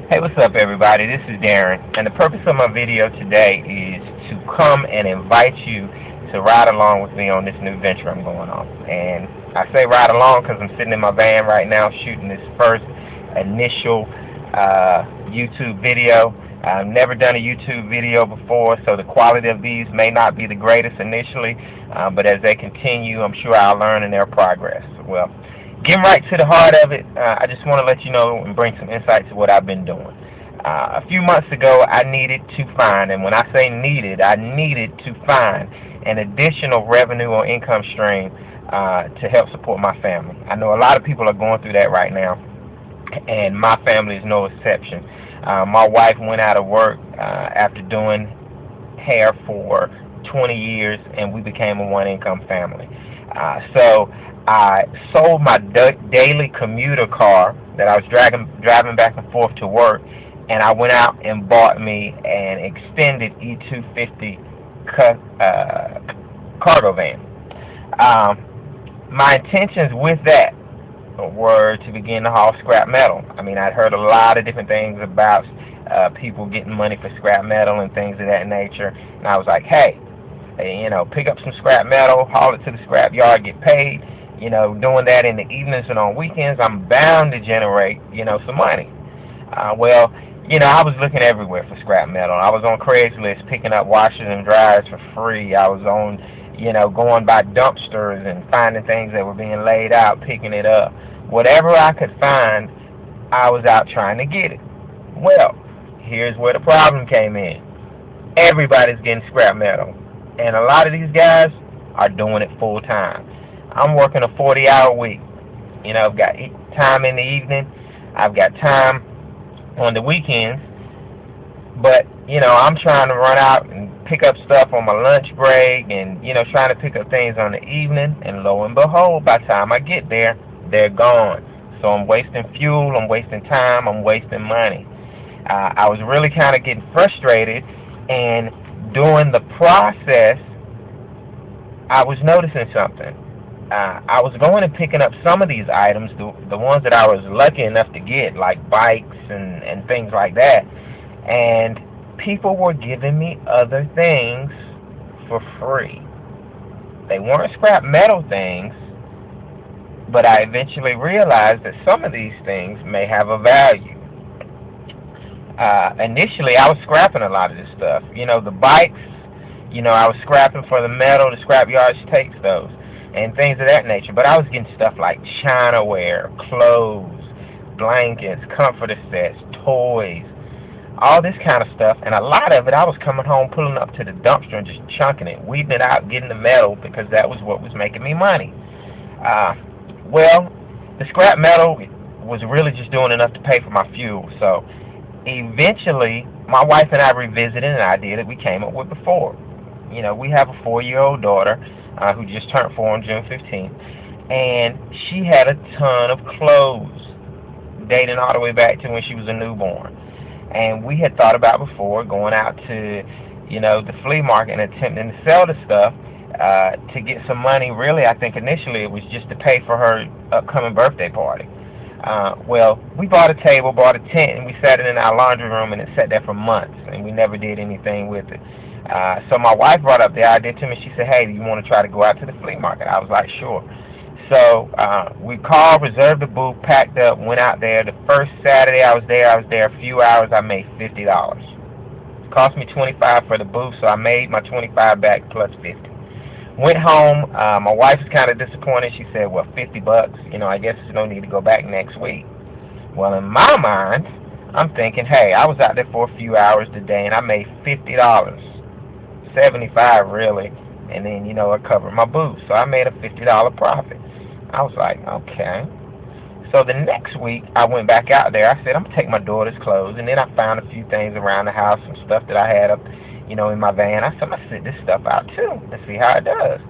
Hey, what's up, everybody? This is Darren, and the purpose of my video today is to come and invite you to ride along with me on this new venture I'm going on. And I say ride along because I'm sitting in my van right now shooting this first initial YouTube video. I've never done a YouTube video before, so the quality of these may not be the greatest initially, but as they continue, I'm sure I'll learn in their progress. Well, getting right to the heart of it, I just want to let you know and bring some insight to what I've been doing. A few months ago, I needed to find, and when I say needed, I needed to find an additional revenue or income stream to help support my family. I know a lot of people are going through that right now, and my family is no exception. My wife went out of work after doing hair for 20 years, and we became a one-income family. So I sold my daily commuter car that I was driving back and forth to work, and I went out and bought me an extended E250 cargo van. My intentions with that were to begin to haul scrap metal. I mean, I'd heard a lot of different things about people getting money for scrap metal and things of that nature, and I was like, hey, pick up some scrap metal, haul it to the scrap yard, get paid. Doing that in the evenings and on weekends, I'm bound to generate, some money. I was looking everywhere for scrap metal. I was on Craigslist picking up washers and dryers for free. I was on, going by dumpsters and finding things that were being laid out, picking it up. Whatever I could find, I was out trying to get it. Well, here's where the problem came in. Everybody's getting scrap metal, and a lot of these guys are doing it full time. I'm working a 40-hour week. I've got time in the evening. I've got time on the weekends. But, I'm trying to run out and pick up stuff on my lunch break and, trying to pick up things on the evening. And lo and behold, by the time I get there, they're gone. So I'm wasting fuel, I'm wasting time, I'm wasting money. I was really kind of getting frustrated, and during the process, I was noticing something. I was going and picking up some of these items, the ones that I was lucky enough to get, like bikes and things like that, and people were giving me other things for free. They weren't scrap metal things, but I eventually realized that some of these things may have a value. Initially, I was scrapping a lot of this stuff. The bikes, I was scrapping for the metal. The scrap yards takes those and things of that nature. But I was getting stuff like chinaware, clothes, blankets, comforter sets, toys, all this kind of stuff. And a lot of it, I was coming home, pulling up to the dumpster and just chunking it, weeding it out, getting the metal, because that was what was making me money. The scrap metal was really just doing enough to pay for my fuel. So eventually, my wife and I revisited an idea that we came up with before. We have a 4-year-old daughter who just turned 4 on June 15th, and she had a ton of clothes dating all the way back to when she was a newborn. And we had thought about before going out to, the flea market and attempting to sell the stuff to get some money. Really, I think initially it was just to pay for her upcoming birthday party. We bought a table, bought a tent, and we sat it in our laundry room, and it sat there for months, and we never did anything with it. So my wife brought up the idea to me. She said, hey, do you want to try to go out to the flea market? I was like, sure. So we called, reserved a booth, packed up, went out there. The first Saturday I was there a few hours. I made $50. It cost me $25 for the booth, so I made my $25 back plus $50. Went home. My wife was kind of disappointed. She said, well, $50, I guess there's no need to go back next week. Well, in my mind, I'm thinking, hey, I was out there for a few hours today, and I made $50, $75 really, and then, it covered my booth. So I made a $50 profit. I was like, okay. So the next week, I went back out there. I said, I'm going to take my daughter's clothes, and then I found a few things around the house, some stuff that I had up in my van. I said, I'm going to sit this stuff out too and see how it does.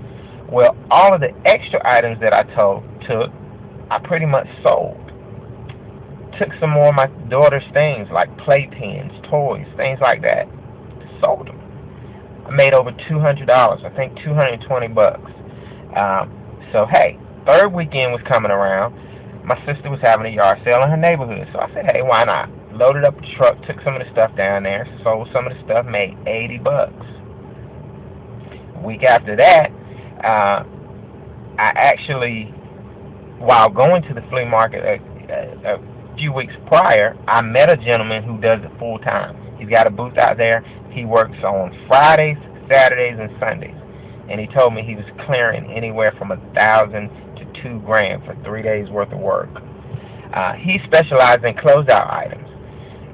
Well, all of the extra items that I took, I pretty much sold. Took some more of my daughter's things like playpens, toys, things like that. Sold them. I made over $200. I think $220. So hey, third weekend was coming around. My sister was having a yard sale in her neighborhood, so I said, hey, why not? loaded up the truck, took some of the stuff down there, sold some of the stuff, made $80. A week after that, I actually, while going to the flea market a few weeks prior, I met a gentleman who does it full time. He's got a booth out there. He works on Fridays, Saturdays, and Sundays. And he told me he was clearing anywhere from $1,000 to $2,000 for 3 days worth of work. He specialized in closeout items.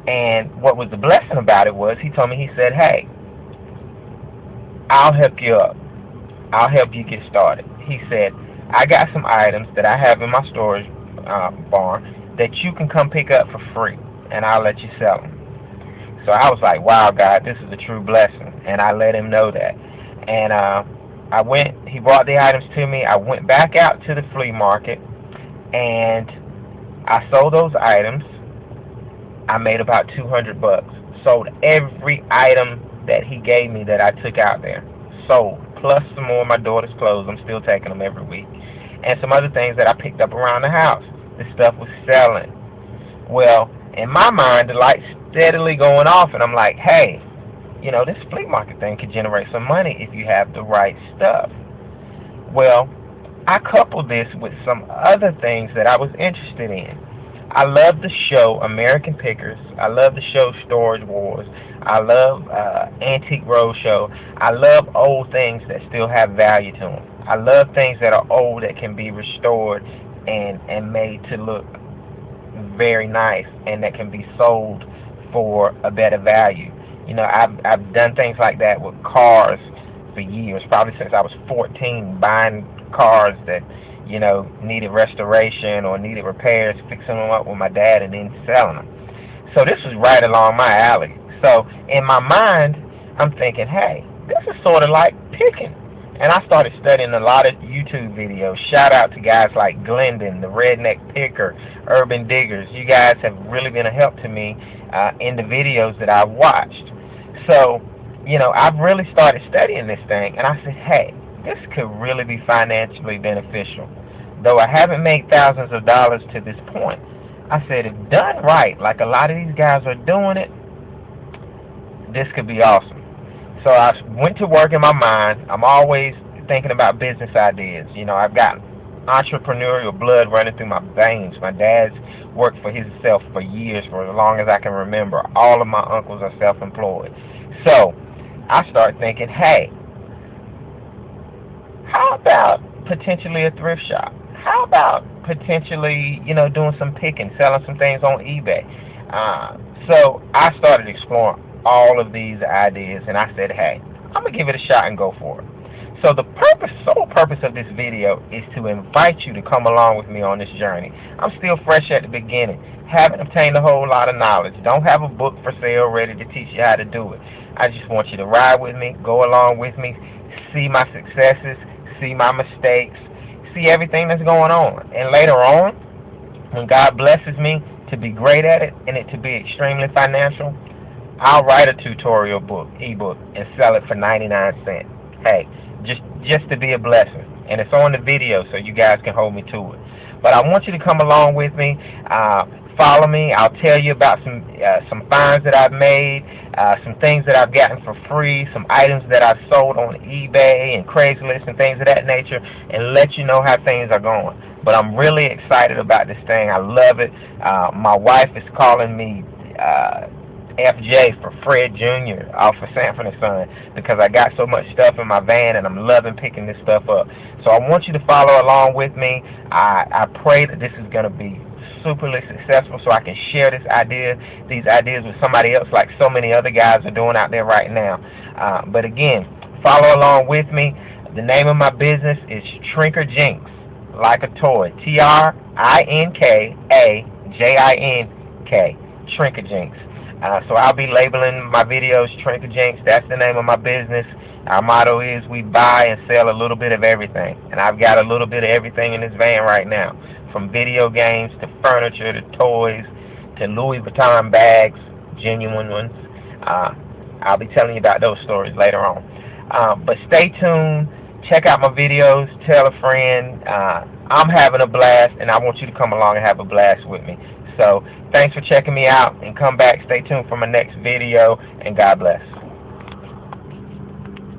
And what was the blessing about it was he told me, he said, hey, I'll help you up. I'll help you get started. He said, I got some items that I have in my storage barn that you can come pick up for free, and I'll let you sell them. So I was like, wow, God, this is a true blessing. And I let him know that. And he brought the items to me. I went back out to the flea market, and I sold those items. I made about $200. Sold every item that he gave me that I took out there. Sold. Plus some more of my daughter's clothes. I'm still taking them every week. And some other things that I picked up around the house. This stuff was selling. Well, in my mind, the light's steadily going off, and I'm like, hey, this flea market thing could generate some money if you have the right stuff. Well, I coupled this with some other things that I was interested in. I love the show American Pickers. I love the show Storage Wars. I love Antique Roadshow. I love old things that still have value to them. I love things that are old that can be restored and made to look very nice and that can be sold for a better value. I've done things like that with cars for years, probably since I was 14, buying cars that needed restoration or needed repairs, fixing them up with my dad, and then selling them. So this was right along my alley. So in my mind, I'm thinking, hey, this is sort of like picking. And I started studying a lot of YouTube videos. Shout out to guys like Glendon, the Redneck Picker, Urban Diggers. You guys have really been a help to me in the videos that I've watched. So, I've really started studying this thing, and I said, hey, this could really be financially beneficial. Though I haven't made thousands of dollars to this point, I said, if done right, like a lot of these guys are doing it, this could be awesome. So I went to work in my mind. I'm always thinking about business ideas. I've got entrepreneurial blood running through my veins. My dad's worked for himself for years, for as long as I can remember. All of my uncles are self-employed. So I started thinking, hey, how about potentially a thrift shop? How about potentially, doing some picking, selling some things on eBay? So I started exploring all of these ideas, and I said, hey, I'm going to give it a shot and go for it. So the sole purpose of this video is to invite you to come along with me on this journey. I'm still fresh at the beginning, haven't obtained a whole lot of knowledge, don't have a book for sale ready to teach you how to do it. I just want you to ride with me, go along with me, see my successes, see my mistakes, see everything that's going on. And later on, when God blesses me to be great at it and it to be extremely financial, I'll write a tutorial book, ebook, and sell it for 99 cents. Hey, just to be a blessing. And it's on the video, so you guys can hold me to it. But I want you to come along with me. Follow me. I'll tell you about some finds that I've made, some things that I've gotten for free, some items that I've sold on eBay and Craigslist and things of that nature, and let you know how things are going. But I'm really excited about this thing. I love it. My wife is calling me FJ for Fred Jr. off of Sanford & Son because I got so much stuff in my van and I'm loving picking this stuff up. So I want you to follow along with me. I pray that this is going to be superly successful so I can share these ideas with somebody else like so many other guys are doing out there right now. But again, follow along with me. The name of my business is Trinker Jinx, like a toy. TRINKAJINK, Trinker Jinx. So I'll be labeling my videos Trinker Jinx. That's the name of my business. Our motto is we buy and sell a little bit of everything. And I've got a little bit of everything in this van right now. From video games to furniture to toys to Louis Vuitton bags, genuine ones. I'll be telling you about those stories later on. But stay tuned. Check out my videos. Tell a friend. I'm having a blast, and I want you to come along and have a blast with me. So thanks for checking me out, and come back. Stay tuned for my next video, and God bless.